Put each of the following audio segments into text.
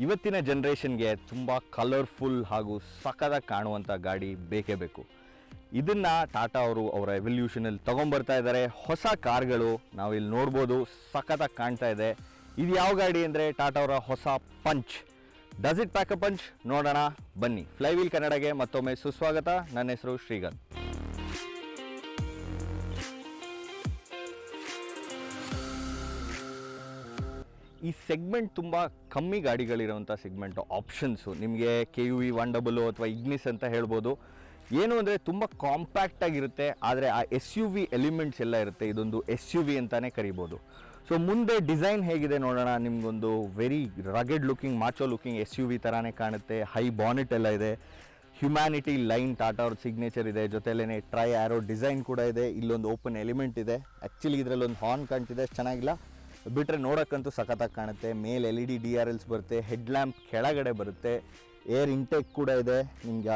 ಇವತ್ತಿನ ಜನ್ರೇಷನ್ಗೆ ತುಂಬ ಕಲರ್ಫುಲ್ ಹಾಗೂ ಸಖತ್ತಾಗಿ ಕಾಣುವಂಥ ಗಾಡಿ ಬೇಕೇ ಬೇಕು. ಇದನ್ನು ಟಾಟಾ ಅವರು ಅವರ ಎವಲ್ಯೂಷನಲ್ಲಿ ತೊಗೊಂಬರ್ತಾ ಇದ್ದಾರೆ. ಹೊಸ ಕಾರ್ಗಳು ನಾವಿಲ್ಲಿ ನೋಡ್ಬೋದು, ಸಖತ್ತಾಗಿ ಕಾಣ್ತಾ ಇದೆ. ಇದು ಯಾವ ಗಾಡಿ ಅಂದರೆ ಟಾಟಾ ಅವರ ಹೊಸ punch. Does it pack a punch? ನೋಡೋಣ ಬನ್ನಿ. ಫ್ಲೈವೀಲ್ ಕನ್ನಡಗೆ ಮತ್ತೊಮ್ಮೆ ಸುಸ್ವಾಗತ. ನನ್ನ ಹೆಸರು ಶ್ರೀಗಂಧ್. ಈ ಸೆಗ್ಮೆಂಟ್ ತುಂಬ ಕಮ್ಮಿ ಗಾಡಿಗಳಿರೋಂಥ ಸೆಗ್ಮೆಂಟು. ಆಪ್ಷನ್ಸು ನಿಮಗೆ KUV 100 ಅಥವಾ ಇಗ್ನಿಸ್ ಅಂತ ಹೇಳ್ಬೋದು. ಏನು ಅಂದರೆ ತುಂಬ ಕಾಂಪ್ಯಾಕ್ಟಾಗಿರುತ್ತೆ, ಆದರೆ ಆ SUV ಎಲಿಮೆಂಟ್ಸ್ ಎಲ್ಲ ಇರುತ್ತೆ. ಇದೊಂದು SUV ಅಂತಲೇ ಕರಿಬೋದು. ಸೊ ಮುಂದೆ ಡಿಸೈನ್ ಹೇಗಿದೆ ನೋಡೋಣ. ನಿಮಗೊಂದು ವೆರಿ ರಗೆಡ್ ಲುಕಿಂಗ್, ಮಾಚೋ ಲುಕಿಂಗ್ SUV ಥರನೇ ಕಾಣುತ್ತೆ. ಹೈ ಬಾನೆಟ್ ಎಲ್ಲ ಇದೆ. ಹ್ಯುಮ್ಯಾನಿಟಿ ಲೈನ್ ಟಾಟಾ ಅವ್ರ ಸಿಗ್ನೇಚರ್ ಇದೆ. ಜೊತೆಲೇ ಟ್ರೈ ಆ್ಯರೋ ಡಿಸೈನ್ ಕೂಡ ಇದೆ. ಇಲ್ಲೊಂದು ಓಪನ್ ಎಲಿಮೆಂಟ್ ಇದೆ. ಆ್ಯಕ್ಚುಲಿ ಇದರಲ್ಲಿ ಒಂದು ಹಾರ್ನ್ ಕಾಣ್ತಿದೆ, ಚೆನ್ನಾಗಿಲ್ಲ. ಬಿಟ್ಟರೆ ನೋಡೋಕ್ಕಂತೂ ಸಖತ್ತಾಗಿ ಕಾಣುತ್ತೆ. ಮೇಲೆ LED DRLs ಬರುತ್ತೆ. ಹೆಡ್ ಲ್ಯಾಂಪ್ ಕೆಳಗಡೆ ಬರುತ್ತೆ. ಏರ್ ಇಂಟೇಕ್ ಕೂಡ ಇದೆ. ನಿಮಗೆ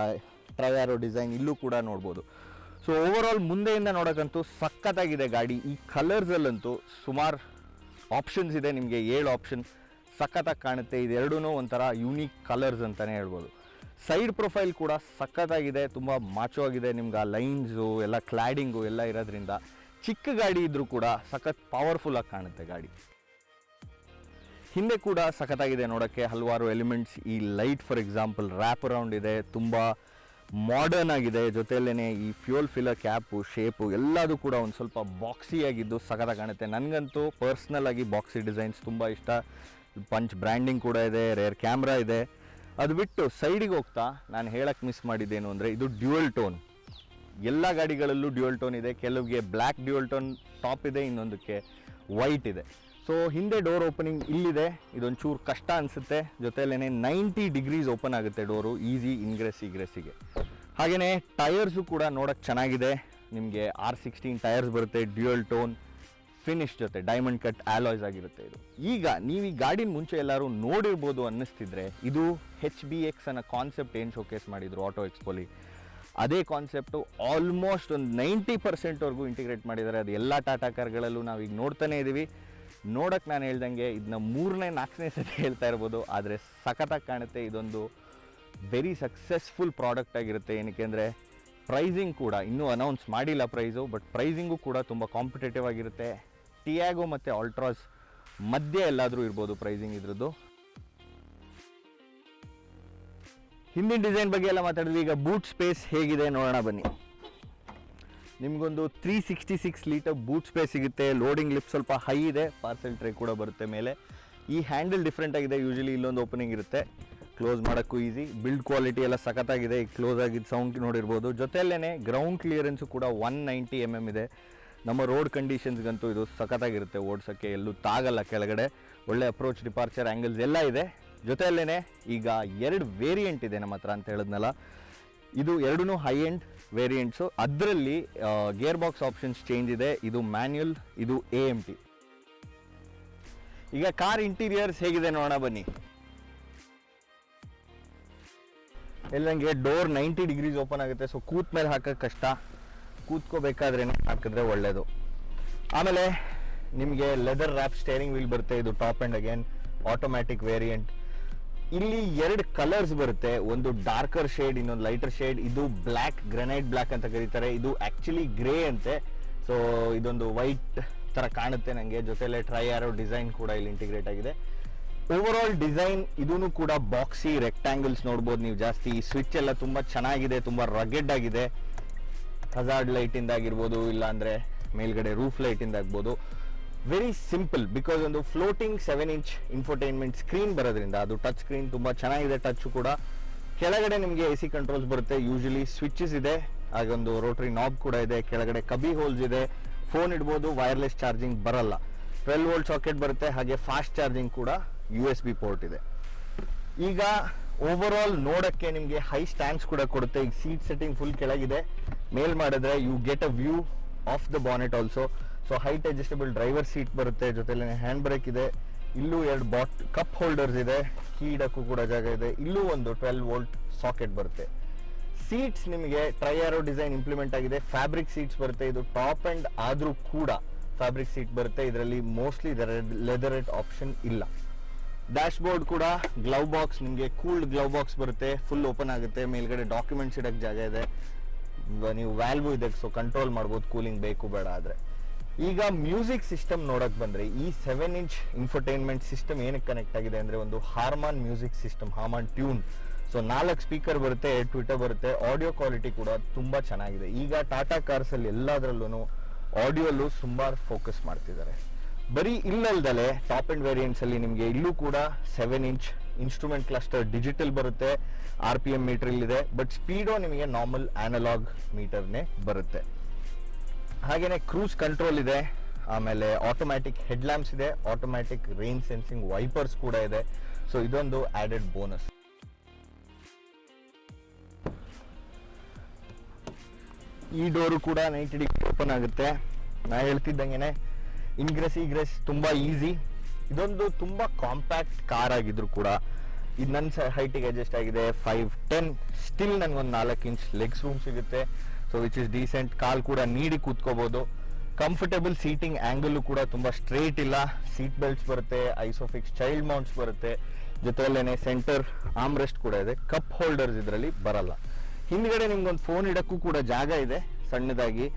ಟ್ರೈ ಆ್ಯರೋ ಡಿಸೈನ್ ಇಲ್ಲೂ ಕೂಡ ನೋಡ್ಬೋದು. ಸೊ ಓವರಾಲ್ ಮುಂದೆಯಿಂದ ನೋಡೋಕ್ಕಂತೂ ಸಖತ್ತಾಗಿದೆ ಗಾಡಿ. ಈ ಕಲರ್ಸಲ್ಲಂತೂ ಸುಮಾರು ಆಪ್ಷನ್ಸ್ ಇದೆ. ನಿಮಗೆ 7 ಆಪ್ಷನ್ ಸಖತ್ತಾಗಿ ಕಾಣುತ್ತೆ. ಇದೆರಡೂ ಒಂಥರ ಯೂನಿಕ್ ಕಲರ್ಸ್ ಅಂತಲೇ ಹೇಳ್ಬೋದು. ಸೈಡ್ ಪ್ರೊಫೈಲ್ ಕೂಡ ಸಖತ್ತಾಗಿದೆ, ತುಂಬ ಮಾಚೋ ಆಗಿದೆ. ನಿಮ್ಗೆ ಆ ಲೈನ್ಸು ಎಲ್ಲ ಕ್ಲಾಡಿಂಗು ಎಲ್ಲ ಇರೋದ್ರಿಂದ ಚಿಕ್ಕ ಗಾಡಿ ಇದ್ದರೂ ಕೂಡ ಸಖತ್ ಪವರ್ಫುಲ್ಲಾಗಿ ಕಾಣುತ್ತೆ ಗಾಡಿ. ಹಿಂದೆ ಕೂಡ ಸಖತ್ತಾಗಿದೆ ನೋಡೋಕ್ಕೆ. ಹಲವಾರು ಎಲಿಮೆಂಟ್ಸ್, ಈ light for example wrap around ಇದೆ, ತುಂಬ ಮಾಡರ್ನ್ ಆಗಿದೆ. ಜೊತೆಯಲ್ಲೇ ಈ ಫ್ಯೂಯಲ್ ಫಿಲ್ಲರ್ ಕ್ಯಾಪು, ಶೇಪು ಎಲ್ಲದೂ ಕೂಡ ಒಂದು ಸ್ವಲ್ಪ ಬಾಕ್ಸಿಯಾಗಿದ್ದು ಸಖತ್ತಾಗಿ ಕಾಣುತ್ತೆ. ನನಗಂತೂ ಪರ್ಸ್ನಲ್ ಆಗಿ ಬಾಕ್ಸಿ ಡಿಸೈನ್ಸ್ ತುಂಬ ಇಷ್ಟ. ಪಂಚ್ ಬ್ರ್ಯಾಂಡಿಂಗ್ ಕೂಡ ಇದೆ, ರೇರ್ ಕ್ಯಾಮ್ರಾ ಇದೆ. ಅದು ಬಿಟ್ಟು ಸೈಡಿಗೆ ಹೋಗ್ತಾ ನಾನು ಹೇಳಕ್ಕೆ ಮಿಸ್ ಮಾಡಿದ್ದೇನು ಅಂದರೆ ಇದು ಡ್ಯುಯಲ್ ಟೋನ್. ಎಲ್ಲ ಗಾಡಿಗಳಲ್ಲೂ ಡ್ಯುಯಲ್ ಟೋನ್ ಇದೆ. ಕೆಲವಿಗೆ ಬ್ಲ್ಯಾಕ್ ಡ್ಯುಯಲ್ ಟೋನ್ ಟಾಪ್ ಇದೆ, ಇನ್ನೊಂದಕ್ಕೆ ವೈಟ್ ಇದೆ. ಸೊ ಹಿಂದೆ ಡೋರ್ ಓಪನಿಂಗ್ ಇಲ್ಲಿದೆ. ಇದೊಂದು ಚೂರು ಕಷ್ಟ ಅನಿಸುತ್ತೆ. ಜೊತೆಯಲ್ಲೇ 90 ಡಿಗ್ರೀಸ್ ಓಪನ್ ಆಗುತ್ತೆ ಡೋರು, ಈಸಿ ಇಗ್ರೆಸ್ಸಿಗೆ. ಹಾಗೆಯೇ ಟಯರ್ಸು ಕೂಡ ನೋಡೋಕ್ಕೆ ಚೆನ್ನಾಗಿದೆ. ನಿಮಗೆ R16 ಟಯರ್ಸ್ ಬರುತ್ತೆ, ಡ್ಯುಯಲ್ ಟೋನ್ ಫಿನಿಶ್ ಜೊತೆ ಡೈಮಂಡ್ ಕಟ್ ಆಲಾಯ್ಸ್ ಆಗಿರುತ್ತೆ ಇದು. ಈಗ ನೀವು ಈ ಗಾಡಿನ ಮುಂಚೆ ಎಲ್ಲರೂ ನೋಡಿರ್ಬೋದು ಅನ್ನಿಸ್ತಿದ್ರೆ, ಇದು HBX ಅನ್ನೋ ಕಾನ್ಸೆಪ್ಟ್ ಏನು ಶೋಕೇಸ್ ಮಾಡಿದ್ರು ಆಟೋ ಎಕ್ಸ್ಪೋಲಿ, ಅದೇ ಕಾನ್ಸೆಪ್ಟು ಆಲ್ಮೋಸ್ಟ್ ಒಂದು 90% ಇಂಟಿಗ್ರೇಟ್ ಮಾಡಿದ್ದಾರೆ. ಅದು ಎಲ್ಲ ಟಾಟಾ ಕಾರ್ಗಳಲ್ಲೂ ನಾವೀಗ ನೋಡ್ತಾನೇ ಇದ್ದೀವಿ. ನೋಡೋಕ್ಕೆ ನಾನು ಹೇಳ್ದಂಗೆ ಇದನ್ನ 3ನೇ 4ನೇ ಸತಿ ಹೇಳ್ತಾ ಇರ್ಬೋದು, ಆದರೆ ಸಖತ್ತಾಗಿ ಕಾಣುತ್ತೆ. ಇದೊಂದು ವೆರಿ ಸಕ್ಸಸ್ಫುಲ್ ಪ್ರಾಡಕ್ಟ್ ಆಗಿರುತ್ತೆ. ಏನಕ್ಕೆ ಅಂದರೆ ಪ್ರೈಸಿಂಗ್ ಕೂಡ ಇನ್ನೂ ಅನೌನ್ಸ್ ಮಾಡಿಲ್ಲ ಪ್ರೈಸು, ಬಟ್ ಪ್ರೈಸಿಂಗು ಕೂಡ ತುಂಬ ಕಾಂಪಿಟೇಟಿವ್ ಆಗಿರುತ್ತೆ. ಟಿಯಾಗೋ ಮತ್ತು ಆಲ್ಟ್ರಾಸ್ ಮಧ್ಯೆ ಎಲ್ಲಾದರೂ ಇರ್ಬೋದು ಪ್ರೈಸಿಂಗ್ ಇದ್ರದ್ದು. ಹಿಂದಿನ ಡಿಸೈನ್ ಬಗ್ಗೆ ಎಲ್ಲ ಮಾತಾಡಿದ್ವಿ. ಈಗ ಬೂಟ್ ಸ್ಪೇಸ್ ಹೇಗಿದೆ ನೋಡೋಣ ಬನ್ನಿ. ನಿಮಗೊಂದು 366 ಲೀಟರ್ ಬೂಟ್ ಸ್ಪೇಸ್ ಸಿಗುತ್ತೆ. ಲೋಡಿಂಗ್ ಲಿಫ್ಟ್ ಸ್ವಲ್ಪ ಹೈ ಇದೆ. ಪಾರ್ಸೆಲ್ ಟ್ರೇ ಕೂಡ ಬರುತ್ತೆ ಮೇಲೆ. ಈ ಹ್ಯಾಂಡಲ್ ಡಿಫ್ರೆಂಟ್ ಆಗಿದೆ. ಯೂಶಲಿ ಇಲ್ಲೊಂದು ಓಪನಿಂಗ್ ಇರುತ್ತೆ, ಕ್ಲೋಸ್ ಮಾಡೋಕ್ಕೂ ಈಸಿ. ಬಿಲ್ಡ್ ಕ್ವಾಲಿಟಿ ಎಲ್ಲ ಸಖತ್ತಾಗಿದೆ. ಈಗ ಕ್ಲೋಸ್ ಆಗಿದ್ದು ಸೌಂಡ್ ನೋಡಿರ್ಬೋದು. ಜೊತೆಯಲ್ಲೇ ಗ್ರೌಂಡ್ ಕ್ಲಿಯರೆನ್ಸು ಕೂಡ 190 mm ಇದೆ. ನಮ್ಮ ರೋಡ್ ಕಂಡೀಷನ್ಸ್ಗಂತೂ ಇದು ಸಖತ್ತಾಗಿರುತ್ತೆ. ಓಡಿಸೋಕ್ಕೆ ಎಲ್ಲೂ ತಾಗಲ್ಲ ಕೆಳಗಡೆ. ಒಳ್ಳೆ ಅಪ್ರೋಚ್, ಡಿಪಾರ್ಚರ್ ಆ್ಯಂಗಲ್ಸ್ ಎಲ್ಲ ಇದೆ. ಜೊತೆಯಲ್ಲೇ ಈಗ 2 ವೇರಿಯಂಟ್ ಇದೆ ನಮ್ಮ ಹತ್ರ ಅಂತ ಹೇಳಿದ್ನಲ್ಲ. ಇದು ಎರಡೂ ಹೈ ಎಂಡ್ ವೇರಿಯಂಟ್ಸು. ಅದರಲ್ಲಿ ಗೇರ್ ಬಾಕ್ಸ್ ಆಪ್ಷನ್ಸ್ ಚೇಂಜ್ ಇದೆ. ಇದು ಮ್ಯಾನ್ಯುಯಲ್, ಇದು AMT. ಈಗ ಕಾರ್ ಇಂಟೀರಿಯರ್ಸ್ ಹೇಗಿದೆ ನೋಡೋಣ ಬನ್ನಿ. ಎಲ್ಲಂಗೆ ಡೋರ್ 90 ಡಿಗ್ರೀಸ್ ಓಪನ್ ಆಗುತ್ತೆ. ಸೊ ಕೂತ್ ಮೇಲೆ ಹಾಕೋಕ್ಕೆ ಕಷ್ಟ, ಕೂತ್ಕೋಬೇಕಾದ್ರೇ ಹಾಕಿದ್ರೆ ಒಳ್ಳೆಯದು. ಆಮೇಲೆ ನಿಮಗೆ ಲೆದರ್ ರ್ಯಾಪ್ ಸ್ಟೇರಿಂಗ್ ವೀಲ್ ಬರುತ್ತೆ. ಇದು top and again automatic variant. ಇಲ್ಲಿ 2 ಕಲರ್ಸ್ ಬರುತ್ತೆ, ಒಂದು ಡಾರ್ಕರ್ ಶೇಡ್, ಇನ್ನೊಂದು ಲೈಟರ್ ಶೇಡ್. ಇದು ಬ್ಲ್ಯಾಕ್, ಗ್ರೆನೈಟ್ ಬ್ಲ್ಯಾಕ್ ಅಂತ ಕರೀತಾರೆ. ಇದು ಆ್ಯಕ್ಚುಲಿ ಗ್ರೇ ಅಂತೆ. ಸೊ ಇದೊಂದು ವೈಟ್ ಥರ ಕಾಣುತ್ತೆ ನನಗೆ. ಜೊತೆಲೆ ಟ್ರೈ ಆ್ಯರೋ ಡಿಸೈನ್ ಕೂಡ ಇಲ್ಲಿ ಇಂಟಿಗ್ರೇಟ್ ಆಗಿದೆ. ಓವರಾಲ್ ಡಿಸೈನ್ ಇದೂ ಕೂಡ ಬಾಕ್ಸಿ ರೆಕ್ಟ್ಯಾಂಗಲ್ಸ್ ನೋಡ್ಬೋದು ನೀವು ಜಾಸ್ತಿ. ಸ್ವಿಚ್ ಎಲ್ಲ ತುಂಬ ಚೆನ್ನಾಗಿದೆ, ತುಂಬ ರಗೆಡ್ ಆಗಿದೆ. ಹಜಾರ್ಡ್ ಲೈಟಿಂದ ಆಗಿರ್ಬೋದು, ಇಲ್ಲಾಂದರೆ ಮೇಲ್ಗಡೆ ರೂಫ್ ಲೈಟಿಂದ ಆಗ್ಬೋದು. ವೆರಿ ಸಿಂಪಲ್, ಬಿಕಾಸ್ ಒಂದು ಫ್ಲೋಟಿಂಗ್ 7 ಇಂಚ್ ಇನ್ಫೋಟೈನ್ಮೆಂಟ್ ಸ್ಕ್ರೀನ್ ಬರೋದ್ರಿಂದ ಅದು ಟಚ್ ಸ್ಕ್ರೀನ್ ತುಂಬ ಚೆನ್ನಾಗಿದೆ. ಟಚ್ ಕೂಡ ಕೆಳಗಡೆ ನಿಮಗೆ AC ಕಂಟ್ರೋಲ್ಸ್ ಬರುತ್ತೆ. ಯೂಶಲಿ ಸ್ವಿಚಸ್ ಇದೆ, ಹಾಗೊಂದು ರೋಟರಿ ನಾಬ್ ಕೂಡ ಇದೆ. ಕೆಳಗಡೆ ಕಬಿ ಹೋಲ್ಸ್ ಇದೆ, ಫೋನ್ ಇಡ್ಬೋದು. ವೈರ್ಲೆಸ್ ಚಾರ್ಜಿಂಗ್ ಬರಲ್ಲ. 12 ವೋಲ್ಟ್ ಸಾಕೆಟ್ ಬರುತ್ತೆ. ಹಾಗೆ ಫಾಸ್ಟ್ ಚಾರ್ಜಿಂಗ್ ಕೂಡ USB ಪೋರ್ಟ್ ಇದೆ. ಈಗ ಓವರಾಲ್ ನೋಡೋಕ್ಕೆ ನಿಮಗೆ ಹೈ ಸ್ಟ್ಯಾಂಡ್ಸ್ ಕೂಡ ಕೊಡುತ್ತೆ. ಈಗ ಸೀಟ್ ಸೆಟ್ಟಿಂಗ್ ಫುಲ್ ಕೆಳಗಿದೆ. ಮೇಲ್ ಮಾಡಿದ್ರೆ you get a view of the bonnet also. So height adjustable driver seat ಬರುತ್ತೆ. ಜೊತೆಲೇ ಹ್ಯಾಂಡ್ ಬ್ರೇಕ್ ಇದೆ. ಇಲ್ಲೂ 2 ಕಪ್ ಹೋಲ್ಡರ್ಸ್ ಇದೆ. ಕೀ ಇಡಕ್ಕೂ ಕೂಡ ಜಾಗ ಇದೆ. ಇಲ್ಲೂ ಒಂದು 12 ವೋಲ್ಟ್ ಸಾಕೆಟ್ ಬರುತ್ತೆ. ಸೀಟ್ಸ್ ನಿಮಗೆ ಟ್ರೈ ಆ್ಯರೋ ಡಿಸೈನ್ ಇಂಪ್ಲಿಮೆಂಟ್ ಆಗಿದೆ. ಫ್ಯಾಬ್ರಿಕ್ ಸೀಟ್ಸ್ ಬರುತ್ತೆ. ಇದು ಟಾಪ್ ಎಂಡ್ ಆದರೂ ಕೂಡ ಫ್ಯಾಬ್ರಿಕ್ ಸೀಟ್ ಬರುತ್ತೆ. ಇದರಲ್ಲಿ ಮೋಸ್ಟ್ಲಿ ಲೆದರೇಟ್ ಆಪ್ಷನ್ ಇಲ್ಲ. ಡ್ಯಾಶ್ ಬೋರ್ಡ್ ಕೂಡ ಗ್ಲವ್ ಬಾಕ್ಸ್, ನಿಮಗೆ ಕೂಲ್ಡ್ ಗ್ಲವ್ ಬಾಕ್ಸ್ ಬರುತ್ತೆ, ಫುಲ್ ಓಪನ್ ಆಗುತ್ತೆ. ಮೇಲ್ಗಡೆ ಡಾಕ್ಯುಮೆಂಟ್ಸ್ ಇಡಕ್ಕೆ ಜಾಗ ಇದೆ, ನೀವು ವ್ಯಾಲ್ವ್ ಇದೆ, ಸೊ ಕಂಟ್ರೋಲ್ ಮಾಡ್ಬೋದು ಕೂಲಿಂಗ್ ಬೇಕು ಬೇಡ ಆದ್ರೆ. ಈಗ ಮ್ಯೂಸಿಕ್ ಸಿಸ್ಟಮ್ ನೋಡಕ್ ಬಂದ್ರೆ ಈ 7 ಇಂಚ್ ಇನ್ಫರ್ಟೈನ್ಮೆಂಟ್ ಸಿಸ್ಟಮ್ ಏನಕ್ಕೆ ಕನೆಕ್ಟ್ ಆಗಿದೆ ಅಂದ್ರೆ ಒಂದು Harman music system, Harman tune. So 4 speaker ಬರುತ್ತೆ, 8 ಟ್ವಿಟರ್ ಬರುತ್ತೆ. ಆಡಿಯೋ ಕ್ವಾಲಿಟಿ ಕೂಡ ತುಂಬಾ ಚೆನ್ನಾಗಿದೆ. ಈಗ ಟಾಟಾ ಕಾರ್ಸ್ ಅಲ್ಲಿ ಎಲ್ಲದರಲ್ಲೂ ಆಡಿಯೋಲ್ಲೂ ಸುಮಾರು ಫೋಕಸ್ ಮಾಡ್ತಿದ್ದಾರೆ. ಬರೀ ಇಲ್ಲಲ್ದಲೆ ಟಾಪ್ ಅಂಡ್ ವೇರಿಯಂಟ್ಸ್ ಅಲ್ಲಿ ನಿಮಗೆ ಇಲ್ಲೂ ಕೂಡ 7 ಇಂಚ್ ಇನ್ಸ್ಟ್ರೂಮೆಂಟ್ ಕ್ಲಸ್ಟರ್ ಡಿಜಿಟಲ್ ಬರುತ್ತೆ, RPM ಮೀಟರ್ ಇಲ್ಲಿದೆ. ಬಟ್ ಸ್ಪೀಡೋ ನಿಮಗೆ ನಾರ್ಮಲ್ ಅನಲಾಗ್ ಮೀಟರ್ನೇ ಬರುತ್ತೆ. ಹಾಗೇನೆ ಕ್ರೂಸ್ ಕಂಟ್ರೋಲ್ ಇದೆ, ಆಮೇಲೆ ಆಟೋಮ್ಯಾಟಿಕ್ ಹೆಡ್ ಲ್ಯಾಂಪ್ಸ್ ಇದೆ, ಆಟೋಮ್ಯಾಟಿಕ್ ರೈನ್ ಸೆನ್ಸಿಂಗ್ ವೈಪರ್ಸ್ ಕೂಡ ಇದೆ. ಸೊ ಇದೊಂದು ಆಡೆಡ್ ಬೋನಸ್. ಈ ಡೋರು ಕೂಡ 90 ಡಿಗ್ರಿ ಓಪನ್ ಆಗುತ್ತೆ. ನಾ ಹೇಳ್ತಿದ್ದಂಗೆನೆ ಇಗ್ರೆಸ್ ತುಂಬಾ ಈಸಿ. ಇದೊಂದು ತುಂಬಾ ಕಾಂಪ್ಯಾಕ್ಟ್ ಕಾರ್ ಆಗಿದ್ರು ಕೂಡ ಇದು ನನ್ನ ಹೈಟಿಗೆ ಅಡ್ಜಸ್ಟ್ ಆಗಿದೆ. 5'10", ಸ್ಟಿಲ್ ನನಗೊಂದು 4 ಇಂಚ್ ಲೆಗ್ಸ್ ರೂಮ್ ಸಿಗುತ್ತೆ. So which is decent. ಕಾಲ್ ಕೂಡ ನೀಡಿ ಕೂತ್ಕೋಬಹುದು. ಕಂಫರ್ಟೇಬಲ್ ಸೀಟಿಂಗ್ ಆಂಗಲ್ ಕೂಡ ತುಂಬಾ ಸ್ಟ್ರೇಟ್ ಇಲ್ಲ. ಸೀಟ್ ಬೆಲ್ಟ್ಸ್ ಬರುತ್ತೆ, ಐಸೋಫಿಕ್ಸ್ ಚೈಲ್ಡ್ ಮೌಂಟ್ಸ್ ಬರುತ್ತೆ, ಜೊತೆಯಲ್ಲೇನೆ ಸೆಂಟರ್ ಆರ್ಮ್ ರೆಸ್ಟ್ ಕೂಡ ಇದೆ. ಕಪ್ ಹೋಲ್ಡರ್ಸ್ ಇದರಲ್ಲಿ ಬರಲ್ಲ. ಹಿಂದ್ಗಡೆ ನಿಮ್ಗೊಂದು ಫೋನ್ ಇಡಕ್ಕೂ ಕೂಡ ಜಾಗ ಇದೆ ಸಣ್ಣದಾಗಿ.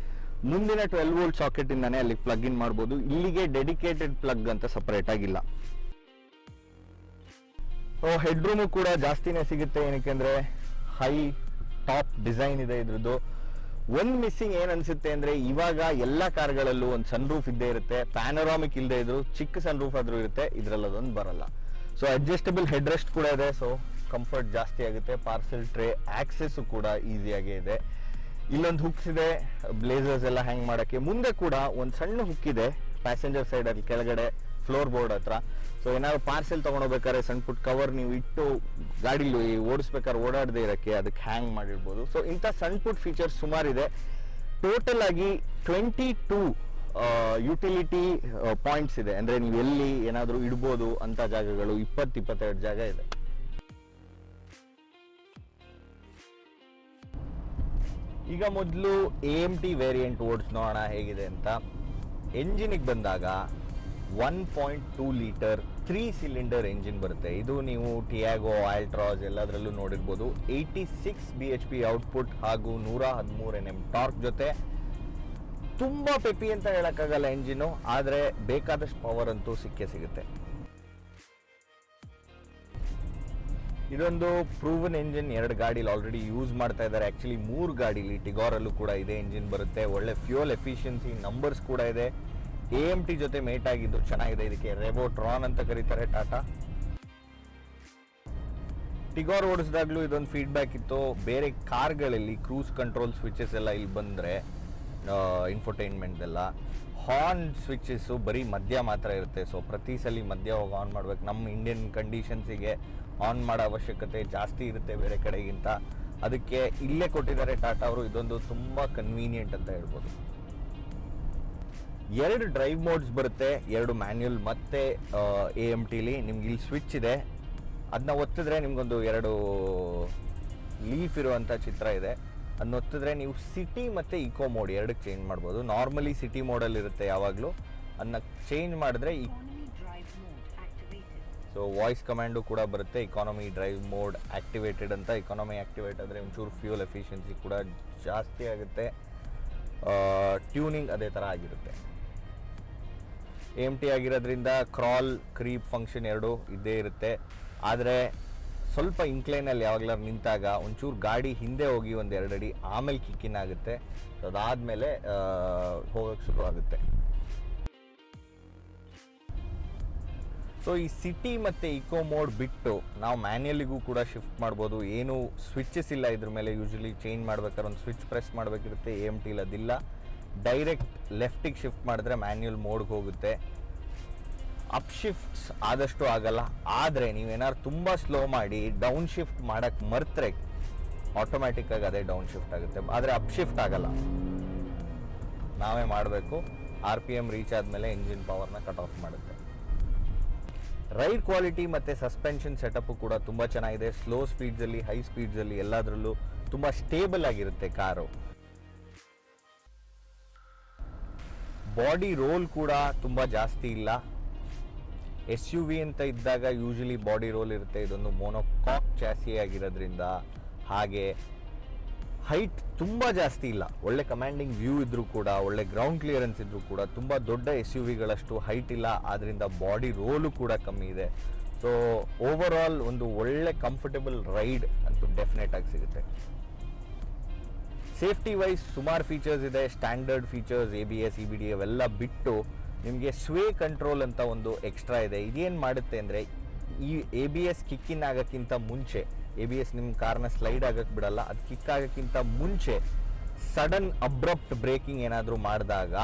ಮುಂದಿನ 12 ವೋಲ್ಟ್ ಸಾಕೆಟ್ ಇಂದಾನೆ ಅಲ್ಲಿ ಪ್ಲಗ್ ಇನ್ ಮಾಡಬಹುದು. ಇಲ್ಲಿಗೆ ಡೆಡಿಕೇಟೆಡ್ ಪ್ಲಗ್ ಅಂತ ಸಪರೇಟ್ ಆಗಿಲ್ಲ. ಹೆಡ್ ರೂಮ್ ಕೂಡ ಜಾಸ್ತಿನೇ ಸಿಗುತ್ತೆ, ಏನಕ್ಕೆ ಅಂದ್ರೆ ಹೈ ಟಾಪ್ ಡಿಸೈನ್ ಇದೆ ಇದ್ರದ್ದು. ಒಂದ್ ಮಿಸ್ಸಿಂಗ್ ಏನ್ ಅನ್ಸುತ್ತೆ ಅಂದ್ರೆ ಇವಾಗ ಎಲ್ಲಾ ಕಾರ್ಗಳಲ್ಲೂ ಒಂದು ಸನ್ ರೂಫ್ ಇದ್ದೇ ಇರುತ್ತೆ. ಪ್ಯಾನೋರಾಮಿಕ್ ಇಲ್ಲದೆ ಇದ್ರು ಚಿಕ್ಕ ಸನ್ ರೂಫ್ ಆದ್ರೂ ಇರುತ್ತೆ, ಇದ್ರಲ್ಲಿ ಅದೊಂದು ಬರಲ್ಲ. ಸೊ ಅಡ್ಜಸ್ಟಬಲ್ ಹೆಡ್ ರೆಸ್ಟ್ ಕೂಡ ಇದೆ, ಸೊ ಕಂಫರ್ಟ್ ಜಾಸ್ತಿ ಆಗುತ್ತೆ. ಪಾರ್ಸೆಲ್ ಟ್ರೇ ಆಕ್ಸೆಸ್ ಕೂಡ ಈಸಿಯಾಗಿ ಇದೆ. ಇಲ್ಲೊಂದು ಹುಕ್ಸ್ ಇದೆ ಬ್ಲೇಸರ್ಸ್ ಎಲ್ಲ ಹ್ಯಾಂಗ್ ಮಾಡಕ್ಕೆ. ಮುಂದೆ ಕೂಡ ಒಂದು ಸಣ್ಣ ಹುಕ್ ಇದೆ ಪ್ಯಾಸೆಂಜರ್ ಸೈಡ್ ಅಲ್ಲಿ ಕೆಳಗಡೆ ಫ್ಲೋರ್ ಬೋರ್ಡ್ ಹತ್ರ. ಸೊ ಏನಾದ್ರು ಪಾರ್ಸೆಲ್ ತಗೊಂಡೋಗ್ಬೇಕಾದ್ರೆ ಸಣ್ಣ ಪುಟ್ ಕವರ್ ನೀವು ಇಟ್ಟು ಗಾಡಿಲಿ ಓಡಿಸ್ಬೇಕಾದ್ರೆ ಓಡಾಡದೆ ಇರಕ್ಕೆ ಅದಕ್ಕೆ ಹ್ಯಾಂಗ್ ಮಾಡಿರ್ಬೋದು. ಸೊ ಇಂಥ ಸಣ್ಣ ಪುಟ್ ಫೀಚರ್ಸ್ ಸುಮಾರಿದೆ. ಟೋಟಲ್ ಆಗಿ 22 ಯುಟಿಲಿಟಿ ಪಾಯಿಂಟ್ಸ್ ಇದೆ. ಅಂದ್ರೆ ನೀವು ಎಲ್ಲಿ ಏನಾದ್ರು ಇಡ್ಬೋದು ಅಂತ ಜಾಗಗಳು 22 ಜಾಗ ಇದೆ. ಈಗ ಮೊದಲು AMT ವೇರಿಯಂಟ್ ಓಡಿಸ್ ನೋಡೋಣ ಹೇಗಿದೆ ಅಂತ. ಎಂಜಿನಿಗೆ ಬಂದಾಗ 1.2 ಲೀಟರ್ 3 ಸಿಲಿಂಡರ್ ಎಂಜಿನ್ ಬರುತ್ತೆ. ಇದು ನೀವು ಟಿಯಾಗೋ, ಆಲ್ಟ್ರಾಸ್ ಎಲ್ಲದರಲ್ಲೂ ನೋಡಿರ್ಬೋದು. 86 BHP ಔಟ್ಪುಟ್ ಹಾಗೂ 113 Nm ಟಾರ್ಕ್ ಜೊತೆ ತುಂಬಾ ಪೆಪಿ ಅಂತ ಹೇಳಕ್ಕಾಗಲ್ಲ ಎಂಜಿನು, ಆದ್ರೆ ಬೇಕಾದಷ್ಟು ಪವರ್ ಅಂತೂ ಸಿಕ್ಕೇ ಸಿಗುತ್ತೆ. ಇದೊಂದು ಪ್ರೂವನ್ ಎಂಜಿನ್. 2 ಗಾಡಿಲಿ ಆಲ್ರೆಡಿ ಯೂಸ್ ಮಾಡ್ತಾ ಇದ್ದಾರೆ. ಆಕ್ಚುಲಿ 3 ಗಾಡಿಲಿ ಟಿಗಾರಲ್ಲೂ ಕೂಡ ಇದೇ ಎಂಜಿನ್ ಬರುತ್ತೆ. ಒಳ್ಳೆ ಫ್ಯೂಯಲ್ ಎಫಿಷಿಯನ್ಸಿ ನಂಬರ್ಸ್ ಕೂಡ ಇದೆ. AMT ಜೊತೆ ಮೇಟ್ ಆಗಿದ್ದು ಚೆನ್ನಾಗಿದೆ. ಇದಕ್ಕೆ ರೆವೋಟ್ರಾನ್ ಅಂತ ಕರೀತಾರೆ ಟಾಟಾ. ಟಿಗಾರ್ ಓಡಿಸಿದಾಗ್ಲೂ ಇದೊಂದು ಫೀಡ್ಬ್ಯಾಕ್ ಇತ್ತು. ಬೇರೆ ಕಾರ್ಗಳಲ್ಲಿ ಕ್ರೂಸ್ ಕಂಟ್ರೋಲ್ ಸ್ವಿಚಸ್ ಎಲ್ಲ ಇಲ್ಲಿ ಬಂದ್ರೆ ಇನ್ಫೋಟೈನ್ಮೆಂಟ್ ಎಲ್ಲ ಹಾರ್ನ್ ಸ್ವಿಚಸ್ ಬರೀ ಮಧ್ಯ ಮಾತ್ರ ಇರುತ್ತೆ. ಸೊ ಪ್ರತಿ ಸಲ ಮಧ್ಯ ಹೋಗಿ ಆನ್ ಮಾಡ್ಬೇಕು. ನಮ್ಮ ಇಂಡಿಯನ್ ಕಂಡೀಷನ್ಸಿಗೆ ಆನ್ ಮಾಡೋ ಅವಶ್ಯಕತೆ ಜಾಸ್ತಿ ಇರುತ್ತೆ ಬೇರೆ ಕಡೆಗಿಂತ. ಅದಕ್ಕೆ ಇಲ್ಲೇ ಕೊಟ್ಟಿದ್ದಾರೆ ಟಾಟಾ ಅವರು. ಇದೊಂದು ತುಂಬಾ ಕನ್ವೀನಿಯಂಟ್ ಅಂತ ಹೇಳ್ಬೋದು. 2 ಡ್ರೈವ್ ಮೋಡ್ಸ್ ಬರುತ್ತೆ, 2 ಮ್ಯಾನ್ಯುಯಲ್ ಮತ್ತೆ AMTಲಿ. ನಿಮ್ಗೆ ಇಲ್ಲಿ ಸ್ವಿಚ್ ಇದೆ, ಅದನ್ನ ಒತ್ತಿದ್ರೆ ನಿಮ್ಗೊಂದು 2 ಲೀಫ್ ಇರುವಂತ ಚಿತ್ರ ಇದೆ. ಅದನ್ನ ಒತ್ತಿದ್ರೆ ನೀವು ಸಿಟಿ ಮತ್ತೆ ಇಕೋ ಮೋಡ್ 2ಕ್ಕೆ ಚೇಂಜ್ ಮಾಡ್ಬೋದು. ನಾರ್ಮಲಿ ಸಿಟಿ ಮೋಡಲ್ಲಿ ಇರುತ್ತೆ ಯಾವಾಗಲೂ, ಅದನ್ನ ಚೇಂಜ್ ಮಾಡಿದ್ರೆ ಸೊ ವಾಯ್ಸ್ ಕಮಾಂಡು ಕೂಡ ಬರುತ್ತೆ. ಇಕಾನಮಿ ಡ್ರೈವ್ ಮೋಡ್ ಆಕ್ಟಿವೇಟೆಡ್ ಅಂತ. ಇಕಾನಮಿ ಆಕ್ಟಿವೇಟ್ ಆದರೆ ಒಂಚೂರು ಫ್ಯೂಯಲ್ ಎಫಿಷಿಯನ್ಸಿ ಕೂಡ ಜಾಸ್ತಿ ಆಗುತ್ತೆ. ಟ್ಯೂನಿಂಗ್ ಅದೇ ಥರ ಆಗಿರುತ್ತೆ. AMT ಆಗಿರೋದ್ರಿಂದ ಕ್ರಾಲ್, ಕ್ರೀಪ್ ಫಂಕ್ಷನ್ 2 ಇದ್ದೇ ಇರುತ್ತೆ. ಆದರೆ ಸ್ವಲ್ಪ ಇನ್ಕ್ಲೈನಲ್ಲಿ ಯಾವಾಗಲಾರು ನಿಂತಾಗ ಒಂಚೂರು ಗಾಡಿ ಹಿಂದೆ ಹೋಗಿ 1-2 ಅಡಿ ಆಮೇಲೆ ಕಿಕ್ಕಿನ್ ಆಗುತ್ತೆ. ಅದಾದಮೇಲೆ ಹೋಗೋಕ್ಕೆ ಶುರು ಆಗುತ್ತೆ. ಸೊ ಈ ಸಿಟಿ ಮತ್ತು ಇಕೋ ಮೋಡ್ ಬಿಟ್ಟು ನಾವು ಮ್ಯಾನ್ಯಲಿಗೂ ಕೂಡ ಶಿಫ್ಟ್ ಮಾಡ್ಬೋದು. ಏನು ಸ್ವಿಚಸ್ ಇಲ್ಲ ಇದ್ರ ಮೇಲೆ. ಯೂಶಲಿ ಚೇಂಜ್ ಮಾಡ್ಬೇಕಾದ್ರೆ ಒಂದು ಸ್ವಿಚ್ ಪ್ರೆಸ್ ಮಾಡಬೇಕಿರುತ್ತೆ. AMTಲಿ ಅದಿಲ್ಲ. ಡೈರೆಕ್ಟ್ ಲೆಫ್ಟಿಗೆ ಶಿಫ್ಟ್ ಮಾಡಿದ್ರೆ ಮ್ಯಾನ್ಯುಯಲ್ ಮೋಡ್ಗೆ ಹೋಗುತ್ತೆ. ಅಪ್ ಶಿಫ್ಟ್ಸ್ ಆದಷ್ಟು ಆಗಲ್ಲ. ಆದರೆ ನೀವೇನಾದ್ರು ತುಂಬ ಸ್ಲೋ ಮಾಡಿ ಡೌನ್ ಶಿಫ್ಟ್ ಮಾಡೋಕ್ಕೆ ಮರೆತರೆ ಆಟೋಮ್ಯಾಟಿಕ್ಕಾಗಿ ಅದೇ ಡೌನ್ ಶಿಫ್ಟ್ ಆಗುತ್ತೆ. ಆದರೆ ಅಪ್ ಶಿಫ್ಟ್ ಆಗಲ್ಲ, ನಾವೇ ಮಾಡಬೇಕು. RPM ರೀಚ್ ಆದಮೇಲೆ ಇಂಜಿನ್ ಪವರ್ನ ಕಟ್ ಆಫ್ ಮಾಡುತ್ತೆ. ರೈಡ್ ಕ್ವಾಲಿಟಿ ಮತ್ತು ಸಸ್ಪೆನ್ಷನ್ ಸೆಟಪ್ ಕೂಡ ತುಂಬ ಚೆನ್ನಾಗಿದೆ. ಸ್ಲೋ ಸ್ಪೀಡ್ಸಲ್ಲಿ, ಹೈ ಸ್ಪೀಡ್ಸಲ್ಲಿ ಎಲ್ಲದರಲ್ಲೂ ತುಂಬ ಸ್ಟೇಬಲ್ ಆಗಿರುತ್ತೆ ಕಾರು. ಬಾಡಿ ರೋಲ್ ಕೂಡ ತುಂಬ ಜಾಸ್ತಿ ಇಲ್ಲ. ಎಸ್ ಯು ವಿ ಅಂತ ಇದ್ದಾಗ ಯೂಶಲಿ ಬಾಡಿ ರೋಲ್ ಇರುತ್ತೆ, ಇದೊಂದು ಮೋನೋಕಾಕ್ ಚಾಸಿ ಆಗಿರೋದ್ರಿಂದ. ಹಾಗೆ ಹೈಟ್ ತುಂಬ ಜಾಸ್ತಿ ಇಲ್ಲ, ಒಳ್ಳೆ ಕಮಾಂಡಿಂಗ್ ವ್ಯೂ ಇದ್ರೂ ಕೂಡ, ಒಳ್ಳೆ ಗ್ರೌಂಡ್ ಕ್ಲಿಯರೆನ್ಸ್ ಇದ್ರೂ ಕೂಡ ತುಂಬ ದೊಡ್ಡ ಎಸ್ ಯು ವಿಗಳಷ್ಟು ಹೈಟ್ ಇಲ್ಲ, ಆದ್ದರಿಂದ ಬಾಡಿ ರೋಲು ಕೂಡ ಕಮ್ಮಿ ಇದೆ. ಸೊ ಓವರ್ ಆಲ್ ಒಂದು ಒಳ್ಳೆ ಕಂಫರ್ಟಬಲ್ ರೈಡ್ ಅಂತೂ ಡೆಫಿನೆಟ್ ಆಗಿ ಸಿಗುತ್ತೆ. ಸೇಫ್ಟಿ ವೈಸ್ ಸುಮಾರು ಫೀಚರ್ಸ್ ಇದೆ. ಸ್ಟ್ಯಾಂಡರ್ಡ್ ಫೀಚರ್ಸ್ ABS EBD ಅವೆಲ್ಲ ಬಿಟ್ಟು ನಿಮಗೆ ಸ್ವೇ ಕಂಟ್ರೋಲ್ ಅಂತ ಒಂದು ಎಕ್ಸ್ಟ್ರಾ ಇದೆ. ಇದೇನು ಮಾಡುತ್ತೆ ಅಂದರೆ, ಈ ABS ಕಿಕ್ಕಿನ್ ಆಗೋಕ್ಕಿಂತ ಮುಂಚೆ, ABS ನಿಮ್ಮ ಕಾರ್ನ ಸ್ಲೈಡ್ ಆಗೋಕ್ಕೆ ಬಿಡಲ್ಲ, ಅದು ಕಿಕ್ ಆಗೋಕ್ಕಿಂತ ಮುಂಚೆ ಸಡನ್ ಅಬ್ರಪ್ಟ್ ಬ್ರೇಕಿಂಗ್ ಏನಾದರೂ ಮಾಡಿದಾಗ,